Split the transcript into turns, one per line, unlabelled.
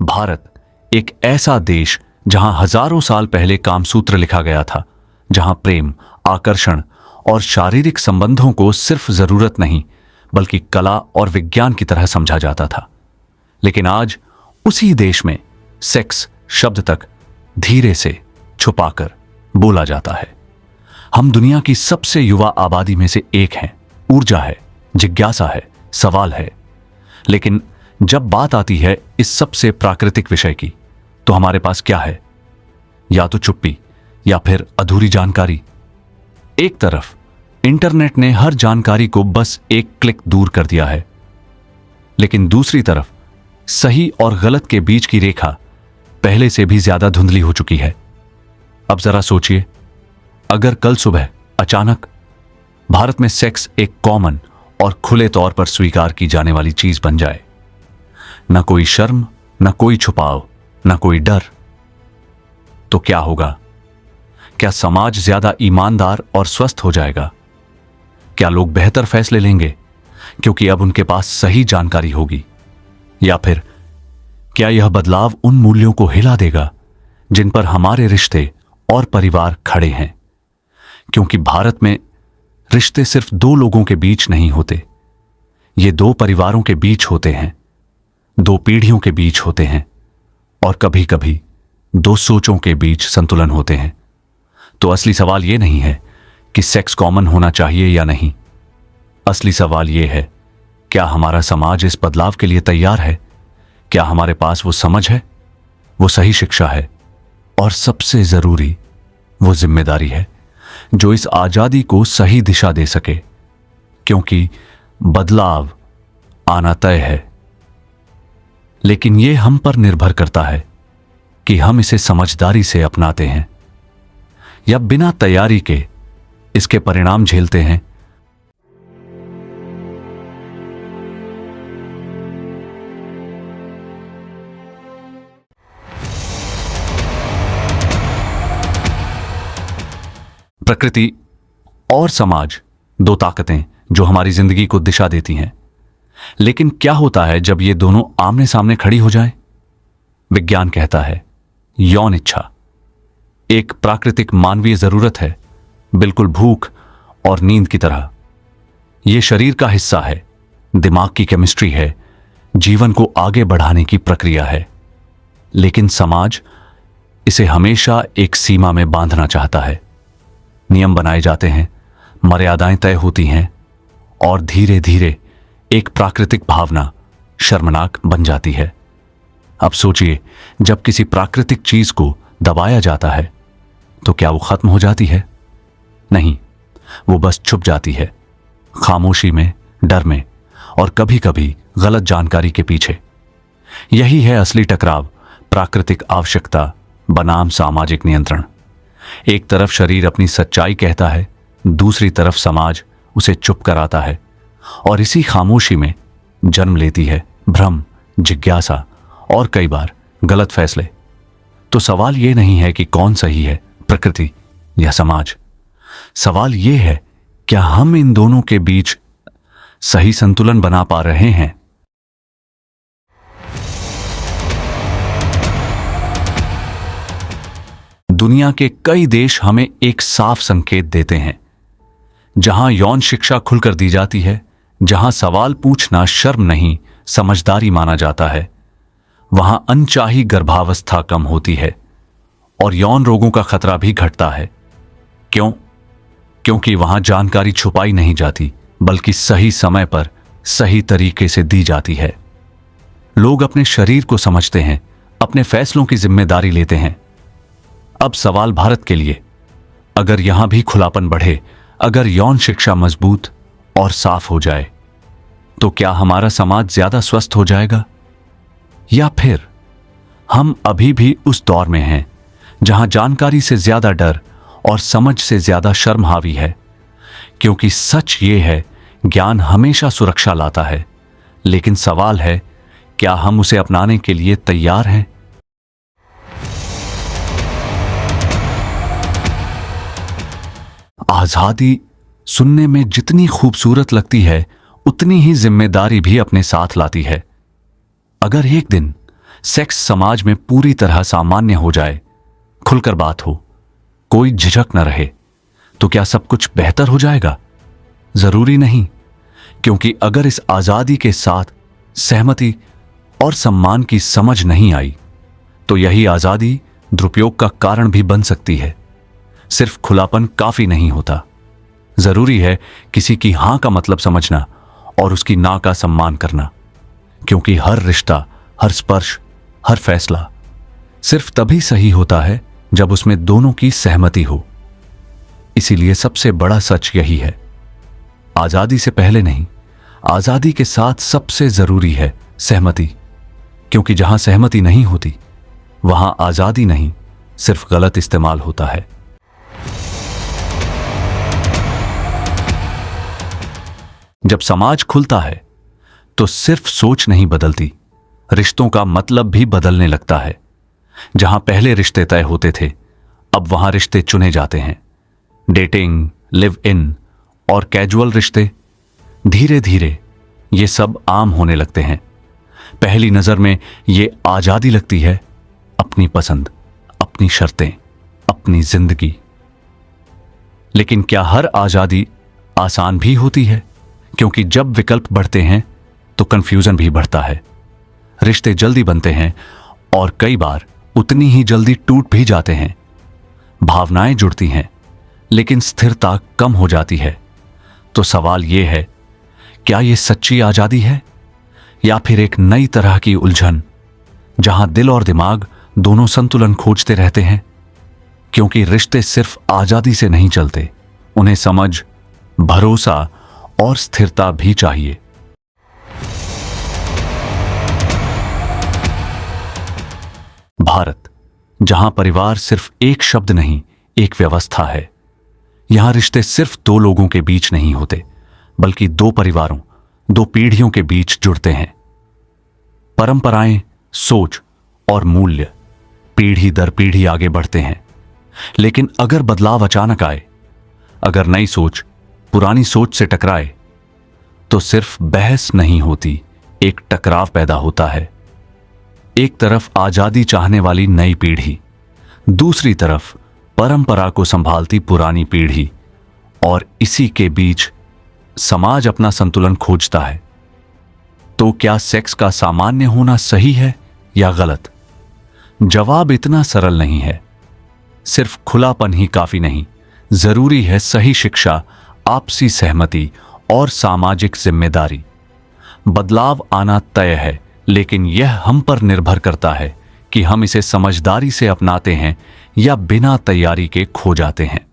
भारत एक ऐसा देश जहां हजारों साल पहले कामसूत्र लिखा गया था, जहां प्रेम, आकर्षण और शारीरिक संबंधों को सिर्फ जरूरत नहीं बल्कि कला और विज्ञान की तरह समझा जाता था। लेकिन आज उसी देश में सेक्स शब्द तक धीरे से छुपाकर बोला जाता है। हम दुनिया की सबसे युवा आबादी में से एक हैं। ऊर्जा है, जिज्ञासा है, सवाल है। लेकिन जब बात आती है इस सबसे प्राकृतिक विषय की, तो हमारे पास क्या है? या तो चुप्पी या फिर अधूरी जानकारी। एक तरफ इंटरनेट ने हर जानकारी को बस एक क्लिक दूर कर दिया है, लेकिन दूसरी तरफ सही और गलत के बीच की रेखा पहले से भी ज्यादा धुंधली हो चुकी है। अब जरा सोचिए, अगर कल सुबह अचानक भारत में सेक्स एक कॉमन और खुले तौर पर स्वीकार की जाने वाली चीज बन जाए, न कोई शर्म, न कोई छुपाव, न कोई डर, तो क्या होगा? क्या समाज ज्यादा ईमानदार और स्वस्थ हो जाएगा? क्या लोग बेहतर फैसले लेंगे क्योंकि अब उनके पास सही जानकारी होगी? या फिर क्या यह बदलाव उन मूल्यों को हिला देगा जिन पर हमारे रिश्ते और परिवार खड़े हैं? क्योंकि भारत में रिश्ते सिर्फ दो लोगों के बीच नहीं होते, ये दो परिवारों के बीच होते हैं, दो पीढ़ियों के बीच होते हैं और कभी कभी दो सोचों के बीच संतुलन होते हैं। तो असली सवाल यह नहीं है कि सेक्स कॉमन होना चाहिए या नहीं। असली सवाल यह है, क्या हमारा समाज इस बदलाव के लिए तैयार है? क्या हमारे पास वो समझ है, वो सही शिक्षा है और सबसे जरूरी वो जिम्मेदारी है जो इस आजादी को सही दिशा दे सके? क्योंकि बदलाव आना तय है, लेकिन यह हम पर निर्भर करता है कि हम इसे समझदारी से अपनाते हैं या बिना तैयारी के इसके परिणाम झेलते हैं। प्रकृति और समाज, दो ताकतें जो हमारी जिंदगी को दिशा देती हैं। लेकिन क्या होता है जब ये दोनों आमने सामने खड़ी हो जाएं? विज्ञान कहता है यौन इच्छा एक प्राकृतिक मानवीय जरूरत है, बिल्कुल भूख और नींद की तरह। यह शरीर का हिस्सा है, दिमाग की केमिस्ट्री है, जीवन को आगे बढ़ाने की प्रक्रिया है। लेकिन समाज इसे हमेशा एक सीमा में बांधना चाहता है। नियम बनाए जाते हैं, मर्यादाएं तय होती हैं और धीरे धीरे एक प्राकृतिक भावना शर्मनाक बन जाती है। अब सोचिए, जब किसी प्राकृतिक चीज को दबाया जाता है तो क्या वो खत्म हो जाती है? नहीं, वो बस छुप जाती है, खामोशी में, डर में और कभी कभी गलत जानकारी के पीछे। यही है असली टकराव, प्राकृतिक आवश्यकता बनाम सामाजिक नियंत्रण। एक तरफ शरीर अपनी सच्चाई कहता है, दूसरी तरफ समाज उसे चुप कराता है और इसी खामोशी में जन्म लेती है भ्रम, जिज्ञासा और कई बार गलत फैसले। तो सवाल यह नहीं है कि कौन सही है, प्रकृति या समाज। सवाल यह है, क्या हम इन दोनों के बीच सही संतुलन बना पा रहे हैं? दुनिया के कई देश हमें एक साफ संकेत देते हैं। जहां यौन शिक्षा खुलकर दी जाती है, जहां सवाल पूछना शर्म नहीं समझदारी माना जाता है, वहां अनचाही गर्भावस्था कम होती है और यौन रोगों का खतरा भी घटता है। क्यों? क्योंकि वहां जानकारी छुपाई नहीं जाती बल्कि सही समय पर सही तरीके से दी जाती है। लोग अपने शरीर को समझते हैं, अपने फैसलों की जिम्मेदारी लेते हैं। अब सवाल भारत के लिए, अगर यहां भी खुलापन बढ़े, अगर यौन शिक्षा मजबूत और साफ हो जाए, तो क्या हमारा समाज ज्यादा स्वस्थ हो जाएगा? या फिर हम अभी भी उस दौर में हैं जहां जानकारी से ज्यादा डर और समझ से ज्यादा शर्म हावी है? क्योंकि सच ये है, ज्ञान हमेशा सुरक्षा लाता है, लेकिन सवाल है, क्या हम उसे अपनाने के लिए तैयार हैं? आजादी सुनने में जितनी खूबसूरत लगती है, उतनी ही जिम्मेदारी भी अपने साथ लाती है। अगर एक दिन सेक्स समाज में पूरी तरह सामान्य हो जाए, खुलकर बात हो, कोई झिझक न रहे, तो क्या सब कुछ बेहतर हो जाएगा? जरूरी नहीं, क्योंकि अगर इस आजादी के साथ सहमति और सम्मान की समझ नहीं आई, तो यही आजादी दुरुपयोग का कारण भी बन सकती है। सिर्फ खुलापन काफी नहीं होता, जरूरी है किसी की हां का मतलब समझना और उसकी ना का सम्मान करना, क्योंकि हर रिश्ता, हर स्पर्श, हर फैसला सिर्फ तभी सही होता है जब उसमें दोनों की सहमति हो। इसीलिए सबसे बड़ा सच यही है, आजादी से पहले नहीं, आजादी के साथ सबसे जरूरी है सहमति, क्योंकि जहां सहमति नहीं होती वहां आजादी नहीं, सिर्फ गलत इस्तेमाल होता है। जब समाज खुलता है तो सिर्फ सोच नहीं बदलती, रिश्तों का मतलब भी बदलने लगता है। जहां पहले रिश्ते तय होते थे, अब वहां रिश्ते चुने जाते हैं। डेटिंग, लिव इन और कैजुअल रिश्ते, धीरे धीरे ये सब आम होने लगते हैं। पहली नजर में ये आजादी लगती है, अपनी पसंद, अपनी शर्तें, अपनी जिंदगी। लेकिन क्या हर आजादी आसान भी होती है? क्योंकि जब विकल्प बढ़ते हैं तो कंफ्यूजन भी बढ़ता है। रिश्ते जल्दी बनते हैं और कई बार उतनी ही जल्दी टूट भी जाते हैं। भावनाएं जुड़ती हैं, लेकिन स्थिरता कम हो जाती है। तो सवाल यह है, क्या यह सच्ची आजादी है या फिर एक नई तरह की उलझन, जहां दिल और दिमाग दोनों संतुलन खोजते रहते हैं? क्योंकि रिश्ते सिर्फ आजादी से नहीं चलते, उन्हें समझ, भरोसा और स्थिरता भी चाहिए। भारत, जहां परिवार सिर्फ एक शब्द नहीं, एक व्यवस्था है। यहां रिश्ते सिर्फ दो लोगों के बीच नहीं होते, बल्कि दो परिवारों, दो पीढ़ियों के बीच जुड़ते हैं। परंपराएं, सोच और मूल्य पीढ़ी दर पीढ़ी आगे बढ़ते हैं। लेकिन अगर बदलाव अचानक आए, अगर नई सोच पुरानी सोच से टकराए, तो सिर्फ बहस नहीं होती, एक टकराव पैदा होता है। एक तरफ आजादी चाहने वाली नई पीढ़ी, दूसरी तरफ परंपरा को संभालती पुरानी पीढ़ी, और इसी के बीच समाज अपना संतुलन खोजता है। तो क्या सेक्स का सामान्य होना सही है या गलत? जवाब इतना सरल नहीं है। सिर्फ खुलापन ही काफी नहीं, जरूरी है सही शिक्षा, आपसी सहमति और सामाजिक जिम्मेदारी। बदलाव आना तय है, लेकिन यह हम पर निर्भर करता है कि हम इसे समझदारी से अपनाते हैं या बिना तैयारी के खो जाते हैं।